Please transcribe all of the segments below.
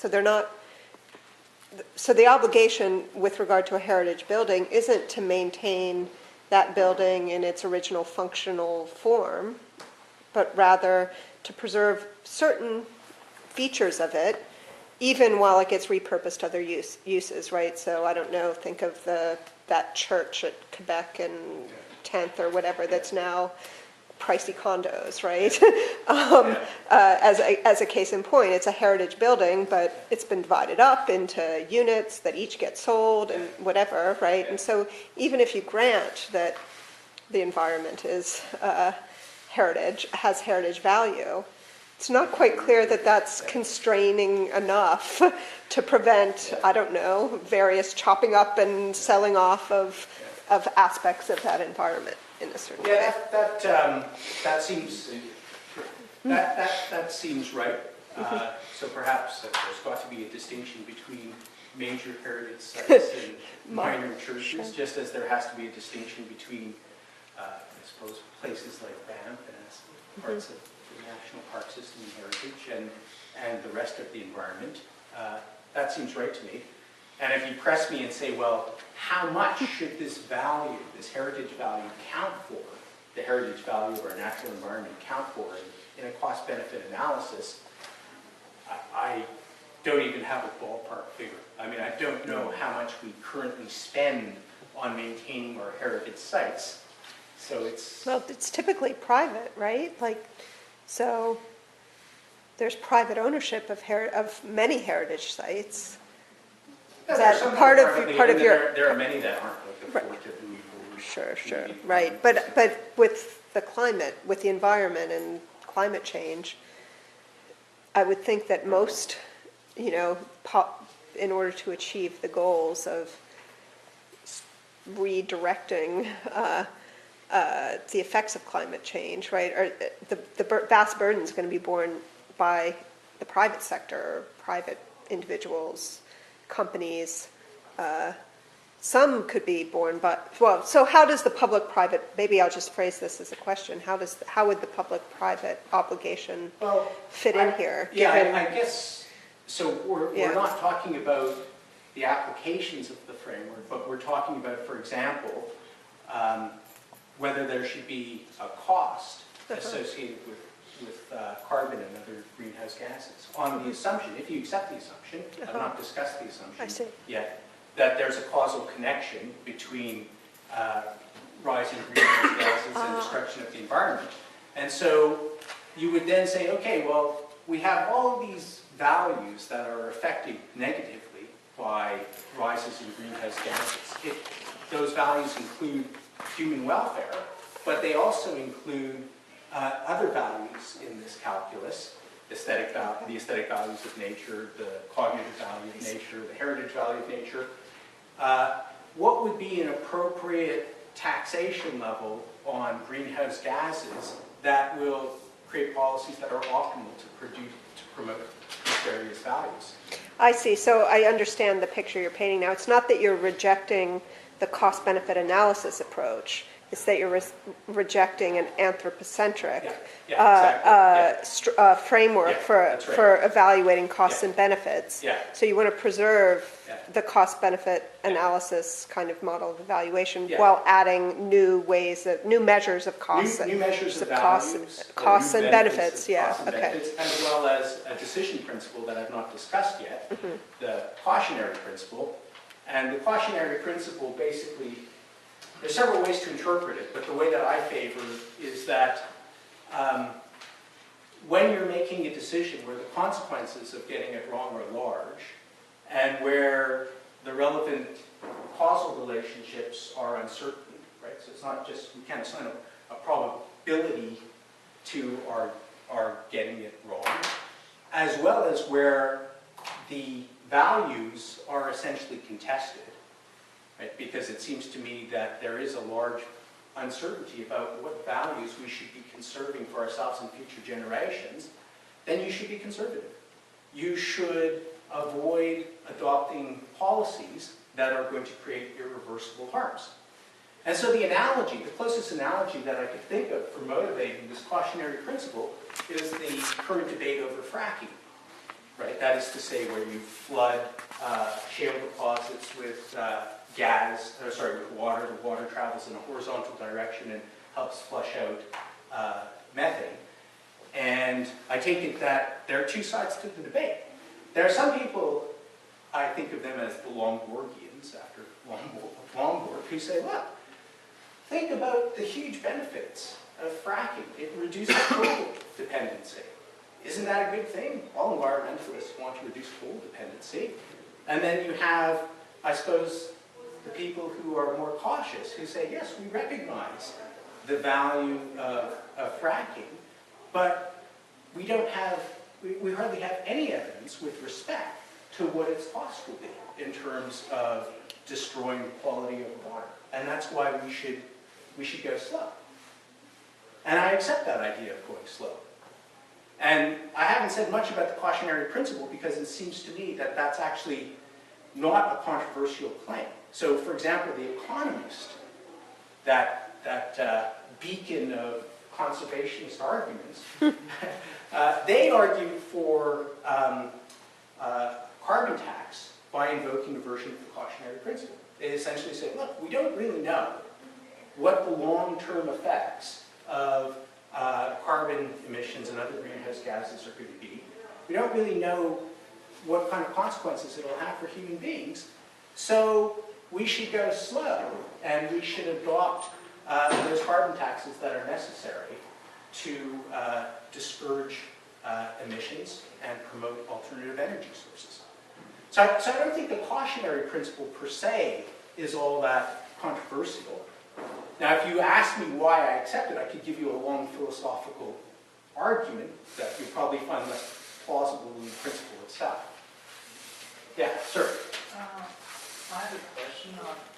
So they're not, so the obligation with regard to a heritage building isn't to maintain that building in its original functional form, but rather to preserve certain features of it, even while it gets repurposed to other uses, right? So I don't know, think of that church at Quebec and 10th or whatever that's now pricey condos, right? As a case in point, it's a heritage building, but it's been divided up into units that each get sold and whatever, right? And so even if you grant that the environment is heritage, has heritage value, it's not quite clear that that's constraining enough to prevent, I don't know, various chopping up and selling off of aspects of that environment in a certain way. That seems that seems right. So perhaps there's got to be a distinction between major heritage sites and minor churches, just as there has to be a distinction between, I suppose, places like Banff and parts of the national park system and heritage and the rest of the environment. That seems right to me. And if you press me and say, well, how much should this value, this heritage value, count for, the heritage value of our natural environment count for in a cost-benefit analysis, I don't even have a ballpark figure. I mean, I don't know how much we currently spend on maintaining our heritage sites. So it's... Well, it's typically private, right? Like, so there's private ownership of many heritage sites. Yeah, Is that part of your... There are many that aren't, like the Fort of Louis. Sure, right. But with the climate, with the environment and climate change, I would think that most, in order to achieve the goals of redirecting the effects of climate change, right, or the vast burden is going to be borne by the private sector, private individuals, companies. Some could be borne by, well, so how does the public-private, maybe I'll just phrase this as a question, how would the public-private obligation fit in here? Yeah, I guess, so we're not talking about the applications of the framework, but we're talking about, for example, whether there should be a cost associated with carbon and other greenhouse gases. On the assumption, if you accept the assumption, I've not discussed the assumption yet, that there's a causal connection between rising greenhouse gases and destruction of the environment. And so you would then say, okay, well, we have all of these values that are affected negatively by rises in greenhouse gases. Those values include human welfare, but they also include other values in this calculus, the aesthetic values of nature, the cognitive value of nature, the heritage value of nature. What would be an appropriate taxation level on greenhouse gases that will create policies that are optimal to promote these various values? I see. So I understand the picture you're painting now. It's not that you're rejecting the cost-benefit analysis approach. It's that you're rejecting an anthropocentric framework for evaluating costs and benefits. Yeah. So you want to preserve the cost-benefit analysis kind of model of evaluation while adding new measures of costs, new measures of costs and benefits. Benefits, as well as a decision principle that I've not discussed yet, the cautionary principle. And the cautionary principle basically, there's several ways to interpret it, but the way that I favor is that when you're making a decision where the consequences of getting it wrong are large, and where the relevant causal relationships are uncertain, right? So it's not just, we can't assign a probability to our getting it wrong, as well as where the values are essentially contested, right? Because it seems to me that there is a large uncertainty about what values we should be conserving for ourselves and future generations, then you should be conservative. You should avoid adopting policies that are going to create irreversible harms. And so the analogy, the closest analogy that I could think of for motivating this cautionary principle is the current debate over fracking, right? That is to say, where you flood shale deposits with with water. The water travels in a horizontal direction and helps flush out methane. And I take it that there are two sides to the debate. There are some people, I think of them as the Lomborgians, after Lomborg, who say, look, think about the huge benefits of fracking. It reduces coal dependency. Isn't that a good thing? All environmentalists want to reduce coal dependency. And then you have, I suppose, the people who are more cautious, who say, yes, we recognize the value of fracking, but we hardly have any evidence with respect to what its cost will be in terms of destroying the quality of water. And that's why we should go slow. And I accept that idea of going slow. And I haven't said much about the cautionary principle because it seems to me that that's actually not a controversial claim. So, for example, The Economist, that beacon of conservationist arguments, they argue for carbon tax by invoking a version of the cautionary principle. They essentially say, look, we don't really know what the long-term effects of carbon emissions and other greenhouse gases are going to be. We don't really know what kind of consequences it'll have for human beings. So we should go slow, and we should adopt those carbon taxes that are necessary to discourage emissions and promote alternative energy sources. So I don't think the cautionary principle per se is all that controversial. Now, if you ask me why I accept it, I could give you a long philosophical argument that you'll probably find less plausible than the principle itself. Yeah, sir. I have a question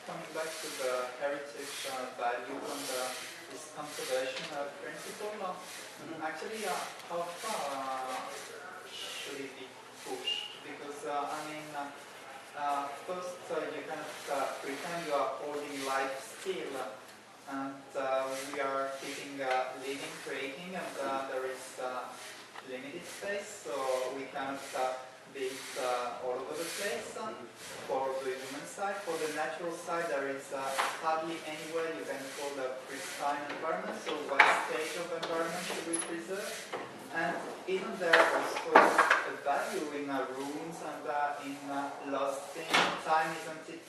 coming back to the heritage value and this conservation principle. Actually, how far should it be pushed? Because, first you kind of pretend you are holding life still, and we are keeping living, creating, and there is limited space, so we kind of build all over the place. For the human side, for the natural side, there is hardly anywhere you can call a pristine environment, so what stage of environment should we preserve? And isn't there also a value in ruins and in lost things? Time, isn't it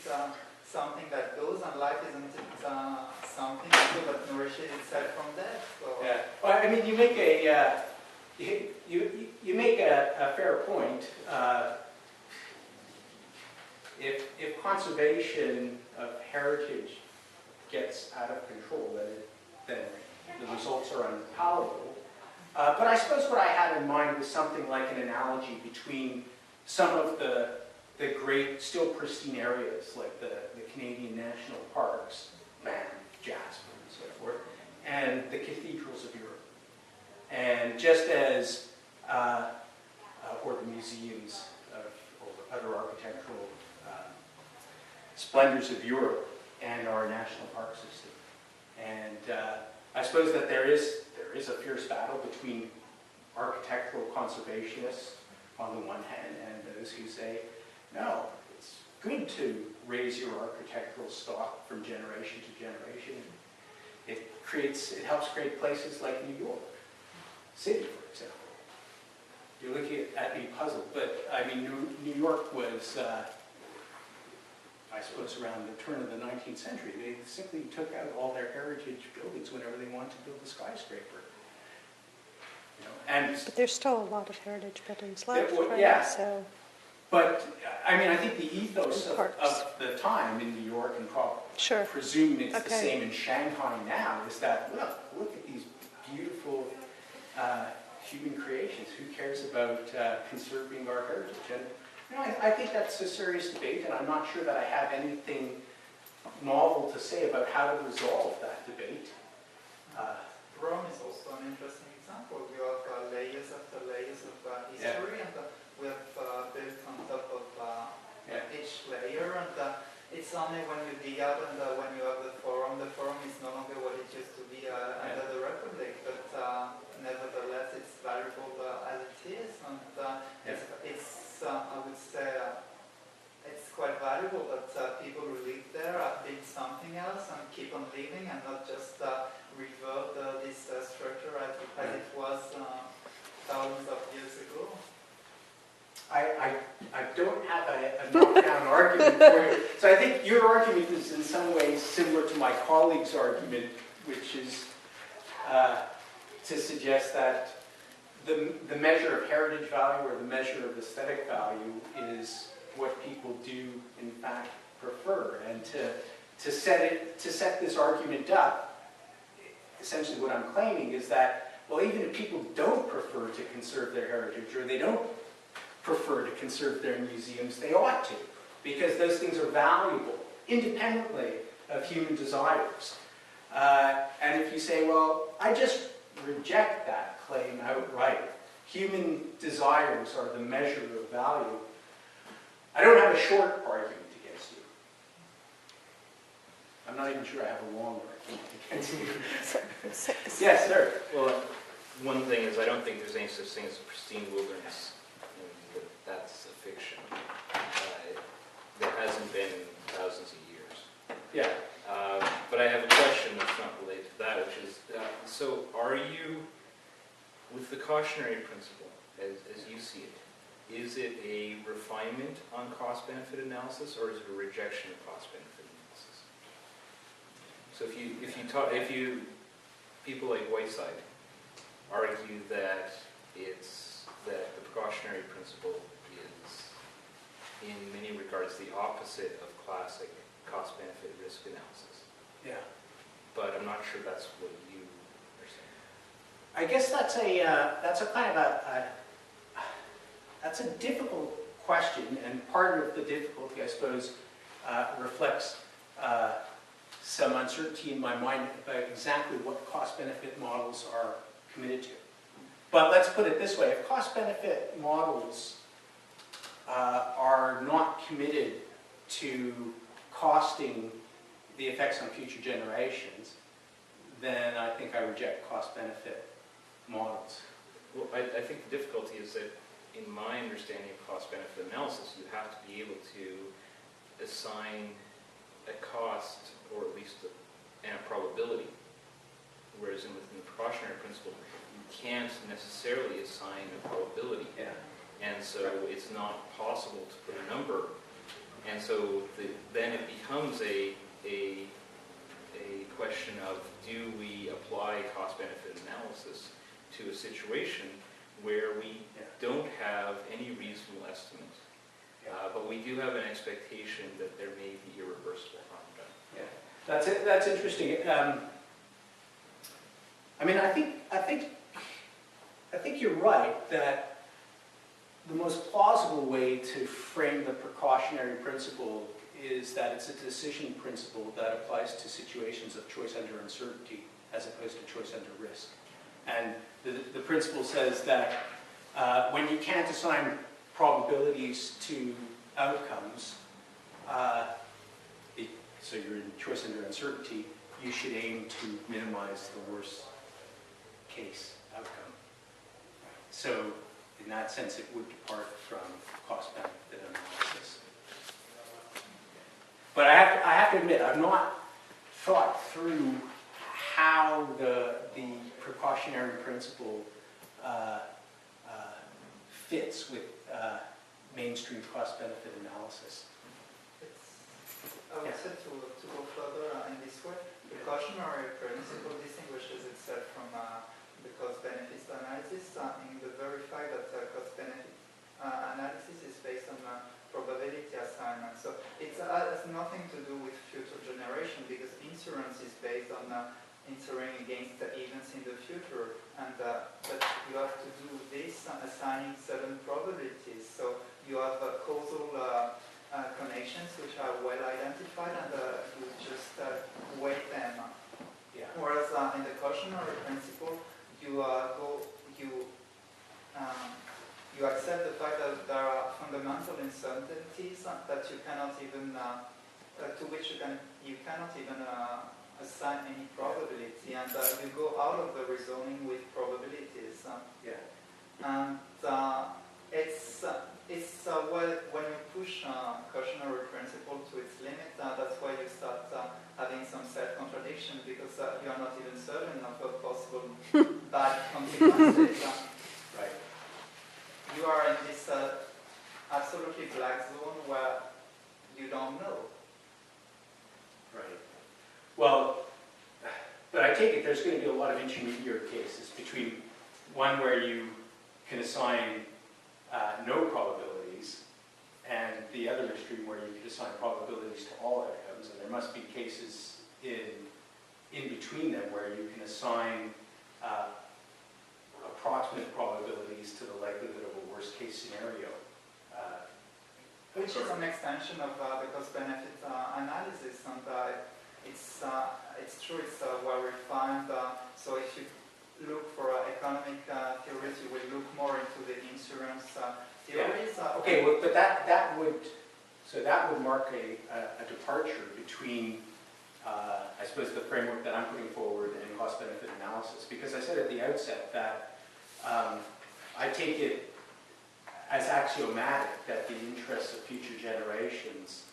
something that goes, and life, isn't it something that nourishes itself from death? So yeah. Well, I mean, you make a you make a fair point. If conservation of heritage gets out of control, then the results are unpalatable. But I suppose what I had in mind was something like an analogy between some of the great, still pristine areas, like the Canadian national parks, Banff, Jasper, and so forth, and the cathedrals of Europe. And just as, or the museums or other architectural splendors of Europe and our national park system. And I suppose that there is a fierce battle between architectural conservationists on the one hand and those who say, no, it's good to raise your architectural stock from generation to generation. It helps create places like New York City, for example. You're looking at me puzzled, but I mean, New York was, I suppose, around the turn of the 19th century. They simply took out all their heritage buildings whenever they wanted to build a skyscraper. But there's still a lot of heritage buildings left, right? Yeah. So, but, I mean, I think the ethos of parks. the time in New York, and Sure. presume it's the Okay. same in Shanghai now, is that, look at these beautiful human creations. Who cares about conserving our heritage? And I think that's a serious debate, and I'm not sure that I have anything novel to say about how to resolve that debate. Rome is also an interesting example. You have layers after layers of history, and we have built on top of each layer, and it's only when you dig out and when you have the forum is no longer what it used to be under the Republic, but nevertheless it's valuable as it is, and it's say it's quite valuable that people who live there build something else and keep on living and not just revert this structure as it was thousands of years ago. I don't have a knockdown argument for you. So I think your argument is in some ways similar to my colleague's argument, which is to suggest that the measure of heritage value or the measure of aesthetic value is what people do in fact prefer. And to set this argument up, essentially what I'm claiming is that, well, even if people don't prefer to conserve their heritage or they don't prefer to conserve their museums, they ought to, because those things are valuable independently of human desires. And if you say, well, I just reject that claim outright, human desires are the measure of value, I don't have a short argument against you. I'm not even sure I have a long argument against you. Yes, sir. Well, one thing is I don't think there's any such thing as a pristine wilderness. That's a fiction. There hasn't been thousands of years. Yeah. But I have a question that's not related to that, which is, so are you, with the cautionary principle, as you see it, is it a refinement on cost-benefit analysis, or is it a rejection of cost-benefit analysis? So if you people like Whiteside argue that that the precautionary principle is, in many regards, the opposite of classic cost-benefit risk analysis. Yeah. But I'm not sure that's what you are saying. I guess that's a kind of that's a difficult question, and part of the difficulty, I suppose, reflects some uncertainty in my mind about exactly what cost-benefit models are committed to. But let's put it this way: if cost-benefit models are not committed to costing the effects on future generations, then I think I reject cost-benefit models. Well, I think the difficulty is that, in my understanding of cost-benefit analysis, you have to be able to assign a cost, or at least a probability. Whereas within the precautionary principle, you can't necessarily assign a probability. Yeah. And so it's not possible to put a number. And so then it becomes a question of, do we apply cost-benefit analysis to a situation where we don't have any reasonable estimate, but we do have an expectation that there may be irreversible harm done. Yeah, that's interesting. I mean, I think you're right that the most plausible way to frame the precautionary principle is that it's a decision principle that applies to situations of choice under uncertainty as opposed to choice under risk. And the principle says that when you can't assign probabilities to outcomes, so you're in choice under uncertainty, you should aim to minimize the worst case outcome. So in that sense, it would depart from cost-benefit analysis. But I have to admit, I've not thought through how the precautionary principle fits with mainstream cost-benefit analysis. I would say to go further in this way, the precautionary principle distinguishes itself from the cost-benefit analysis in the very fact that cost-benefit analysis is based on probability assignment. So it has nothing to do with future generation, because insurance is based on insuring against the events in the future, and but you have to do this assigning certain probabilities. So you have causal connections which are well identified, and you just weight them. Yeah. Whereas in the cautionary principle, you accept the fact that there are fundamental uncertainties that you cannot even to which you cannot even assign any probability, and you go out of the reasoning with probabilities. Yeah. And It's when you push cautionary principle to its limit, that's why you start having some self-contradiction, because you are not even certain of what possible bad consequences. Right. You are in this absolutely black zone where you don't know. Right. Well, but I take it there's going to be a lot of intermediate cases between one where you can assign no probabilities and the other extreme where you can assign probabilities to all outcomes. And there must be cases in between them where you can assign approximate probabilities to the likelihood of a worst case scenario. Which is an extension of the cost-benefit analysis, and it's true, it's well refined. So if you look for economic theories, you will look more into the insurance theories. Okay, well, but that would mark a departure between, I suppose, the framework that I'm putting forward and cost-benefit analysis, because I said at the outset that I take it as axiomatic that the interests of future generations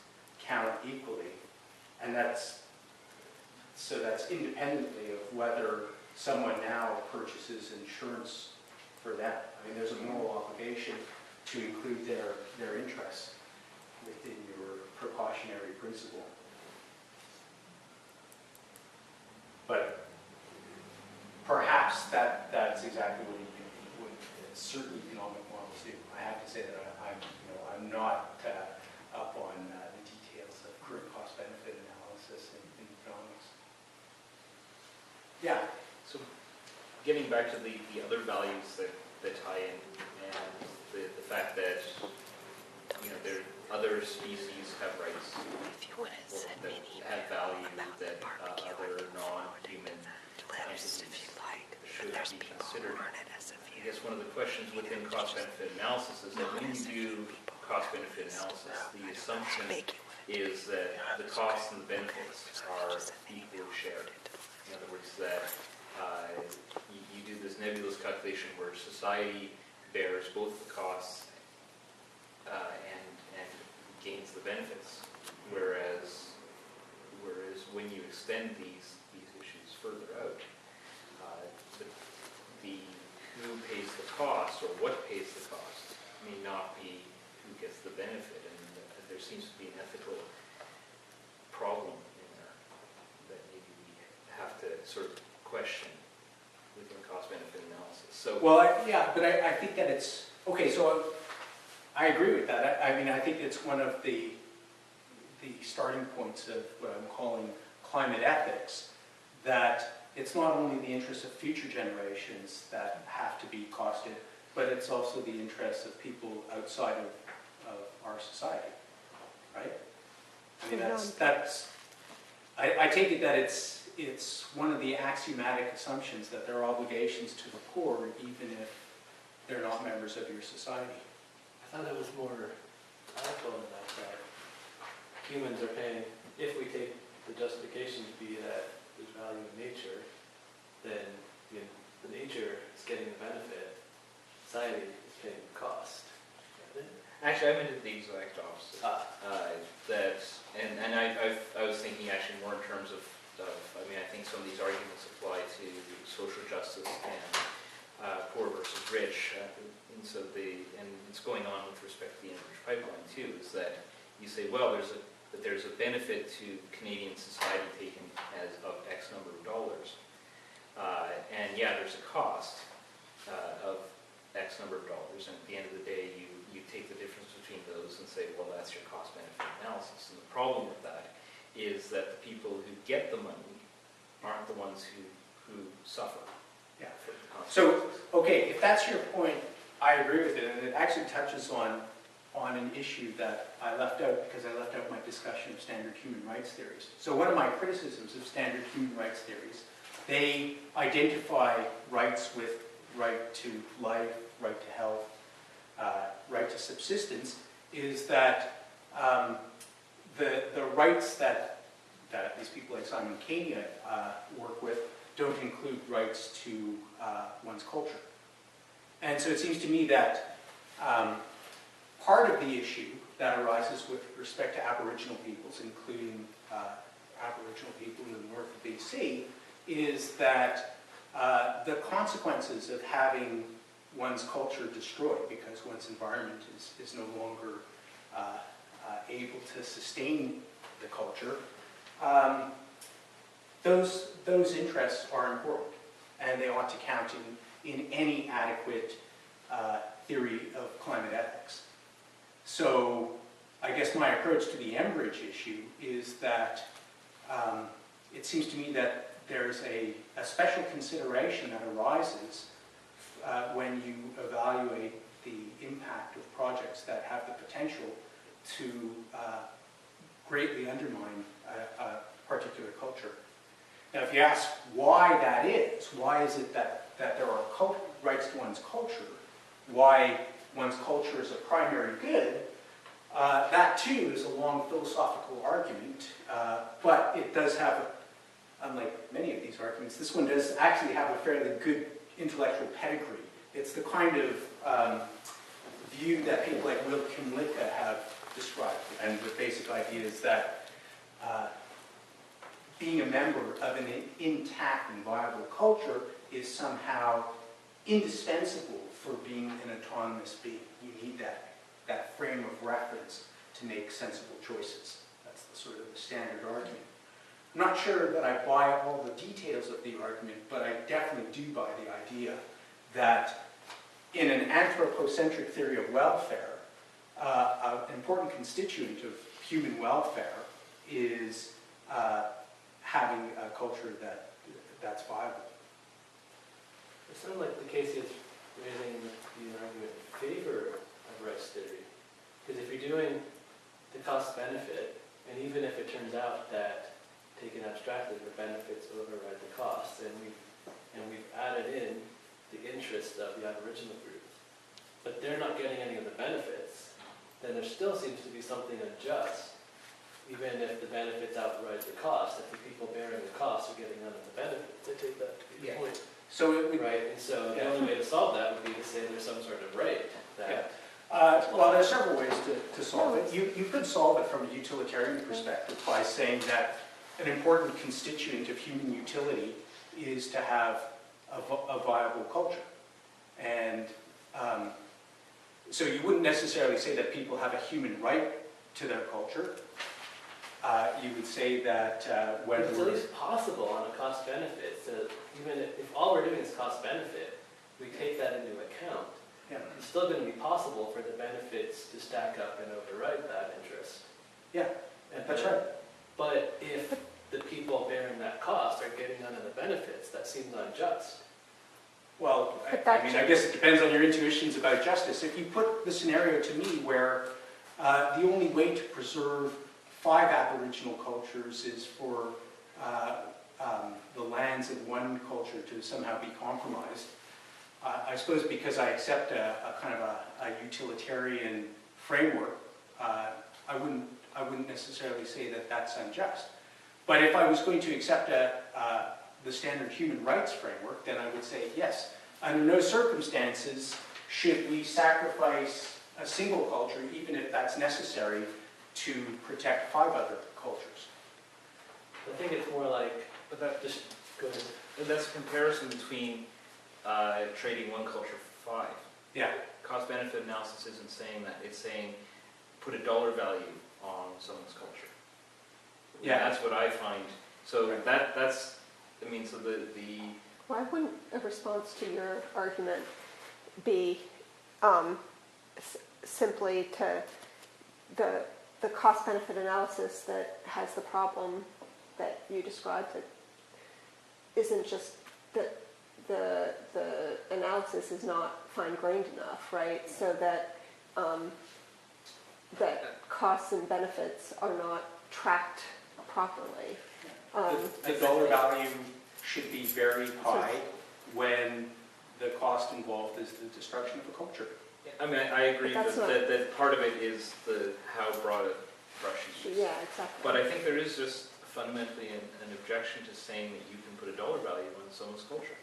count equally, and that's independently of whether someone now purchases insurance for them. I mean, there's a moral obligation to include their interests within your precautionary principle. But perhaps that's exactly what certain economic models do. I have to say that I'm not up on the details of current cost-benefit analysis in economics. Yeah. So getting back to the other values that tie in, and the fact that there other species have rights that have value that other non-human entities should be considered. I guess one of the questions within cost-benefit analysis is that when you do cost-benefit analysis, the assumption is that the costs and the benefits are equally shared. In other words, that you do this nebulous calculation where society bears both the costs and gains the benefits, whereas when you extend these issues further out, the who pays the cost or what pays the cost may not be who gets the benefit, and there seems to be an ethical problem in there that maybe we have to sort of question within cost-benefit analysis. So, well, I think that it's okay. So I agree with that. I mean, I think it's one of the starting points of what I'm calling climate ethics, that it's not only the interests of future generations that have to be costed, but it's also the interests of people outside of our society, right? I mean, I take it that it's one of the axiomatic assumptions that there are obligations to the poor even if they're not members of your society. I thought it was more radical in that humans are paying, if we take the justification to be that there's value in nature, then the nature is getting the benefit, society is paying the cost. actually, I meant it the exact opposite. I was thinking actually more in terms of I mean, I think some of these arguments apply to social justice and poor versus rich. And so it's going on with respect to the Enbridge pipeline too, is that you say, well, there's a benefit to Canadian society taken as of X number of dollars. And yeah, there's a cost of X number of dollars, and at the end of the day, you take the difference between those and say, well, that's your cost-benefit analysis. And the problem with that is that the people who get the money aren't the ones who suffer. Yeah. For the So, consequences. okay, if that's your point, I agree with it, and it actually touches on an issue that I left out because I left out my discussion of standard human rights theories. So one of my criticisms of standard human rights theories, they identify rights with right to life, right to health, right to subsistence, is that the rights that these people like Simon Kania work with don't include rights to one's culture. And so it seems to me that part of the issue that arises with respect to Aboriginal peoples, including Aboriginal people in the north of BC, is that the consequences of having one's culture destroyed because one's environment is no longer able to sustain the culture, those interests are important, and they ought to count in any adequate theory of climate ethics. So I guess my approach to the Enbridge issue is that it seems to me that there's a special consideration that arises when you evaluate the impact of projects that have the potential to greatly undermine a particular culture. Now, if you ask why that is, why is it that there are rights to one's culture, why one's culture is a primary good, that too is a long philosophical argument, but it does have, unlike many of these arguments, this one does actually have a fairly good intellectual pedigree. It's the kind of view that people like Will Kimlicka have described, and the basic idea is that being a member of an intact and viable culture is somehow indispensable for being an autonomous being. You need that frame of reference to make sensible choices. That's the sort of the standard argument. I'm not sure that I buy all the details of the argument, but I definitely do buy the idea that in an anthropocentric theory of welfare, an important constituent of human welfare is having a culture that's viable. It sounds like the case is raising the argument in favor of rights theory. Because if you're doing the cost-benefit, and even if it turns out that, taken abstractly, the benefits override the costs, and we've added in the interest of the Aboriginal group, but they're not getting any of the benefits, then there still seems to be something unjust, even if the benefits outride the cost. If the people bearing the costs are getting none of the benefits, I take that to be the point. So it would, Right, and so the only way to solve that would be to say there's some sort of right that... well, there are several ways to solve it. You could solve it from a utilitarian perspective by saying that an important constituent of human utility is to have a viable culture. And so you wouldn't necessarily say that people have a human right to their culture. You would say that But it's at least possible on a cost-benefit, so even if all we're doing is cost-benefit, we take that into account. Yeah. It's still going to be possible for the benefits to stack up and override that interest. Yeah, And that's right. But if the people bearing that cost are getting none of the benefits, that seems unjust. Well, But I mean, I guess it depends on your intuitions about justice. If you put the scenario to me where the only way to preserve 5 Aboriginal cultures is for the lands of one culture to somehow be compromised, I suppose because I accept a kind of a utilitarian framework, I wouldn't necessarily say that that's unjust. But if I was going to accept the standard human rights framework, then I would say, yes, under no circumstances should we sacrifice a single culture, even if that's necessary, to protect 5 other cultures. I think it's more like, But that just go ahead. but that's a comparison between trading one culture for 5. Yeah. Cost-benefit analysis isn't saying that. It's saying put a dollar value on someone's culture. Yeah. And that's what I find. So Right. that's, I mean, so the Why wouldn't a response to your argument be simply to the cost-benefit analysis that has the problem that you described? That isn't just that the analysis is not fine-grained enough, right? So that that costs and benefits are not tracked properly. The dollar value should be very high when the cost involved is the destruction of a culture. I mean, I agree But that, that's not- that part of it is how broad a brush you use. Yeah, exactly. But I think there is just fundamentally an objection to saying that you can put a dollar value on someone's culture.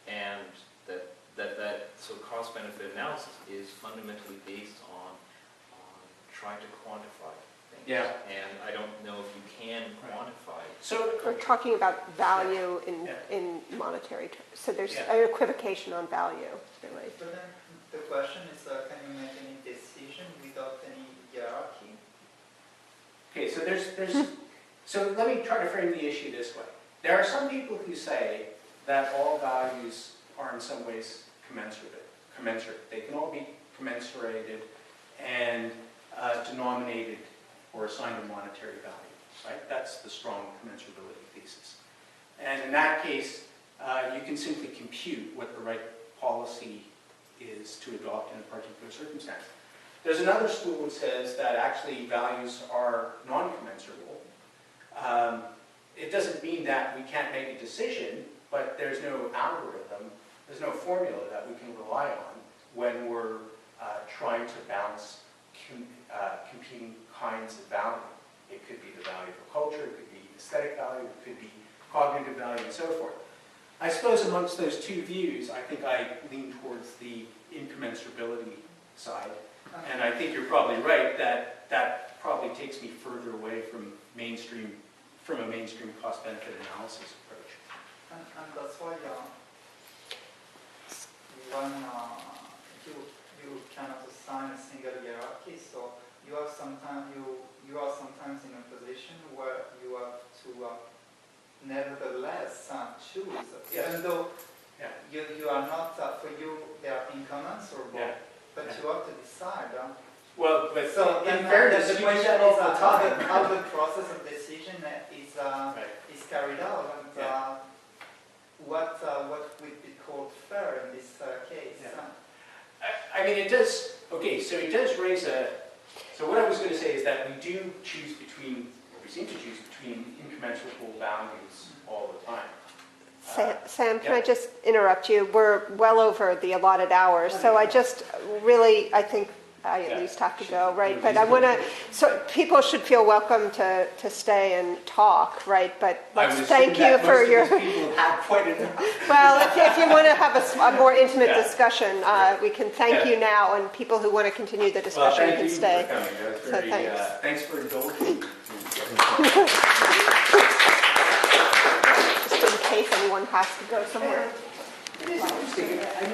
And that so cost-benefit analysis is fundamentally based on try to quantify things. Yeah. And I don't know if you can quantify. So, We're talking about value Yeah. in monetary terms. So there's Yeah. an equivocation on value, really. But then the question is, can you make any decision without any hierarchy? okay, so let me try to frame the issue this way. There are some people who say that all values are in some ways commensurate. They can all be commensurated and denominated or assigned a monetary value, right? That's the strong commensurability thesis. And in that case, you can simply compute what the right policy is to adopt in a particular circumstance. There's another school that says that actually values are non-commensurable. It doesn't mean that we can't make a decision, but there's no algorithm, there's no formula that we can rely on when we're trying to balance competing kinds of value. It could be the value of culture, it could be aesthetic value, it could be cognitive value, and so forth. I suppose amongst those two views, I think I lean towards the incommensurability side. And I think you're probably right that that probably takes me further away from a mainstream cost-benefit analysis approach. And that's why when you cannot assign a single hierarchy, so you are sometimes in a position where you have to nevertheless choose, Yes. even though Yeah. you are not, for you they are incommensurable, Yeah. but Yeah. you have to decide. Well, but So in then fairness, the you do question that is all the time. how the process of decision is Right. is carried out, and Yeah. what would be called fair in this case. Yeah. I mean, it does, okay, so it does raise so what I was going to say is that we do choose between, or we seem to choose between incommensurable values all the time. Sam, can I yeah. just interrupt you? We're well over the allotted hours, so I just really, I think I at Yeah. least have to go, right? But I want to, so people should feel welcome to stay and talk, right? But I let's would thank assume you that for most your, of these people have had quite enough. well, if you want to have a more intimate Yeah. discussion, we can thank Yeah. you now, and people who want to continue the Well, discussion thank can you stay. for coming. That was So very, thanks. thanks for indulging. Just in case anyone has to go somewhere. It is interesting. I mean,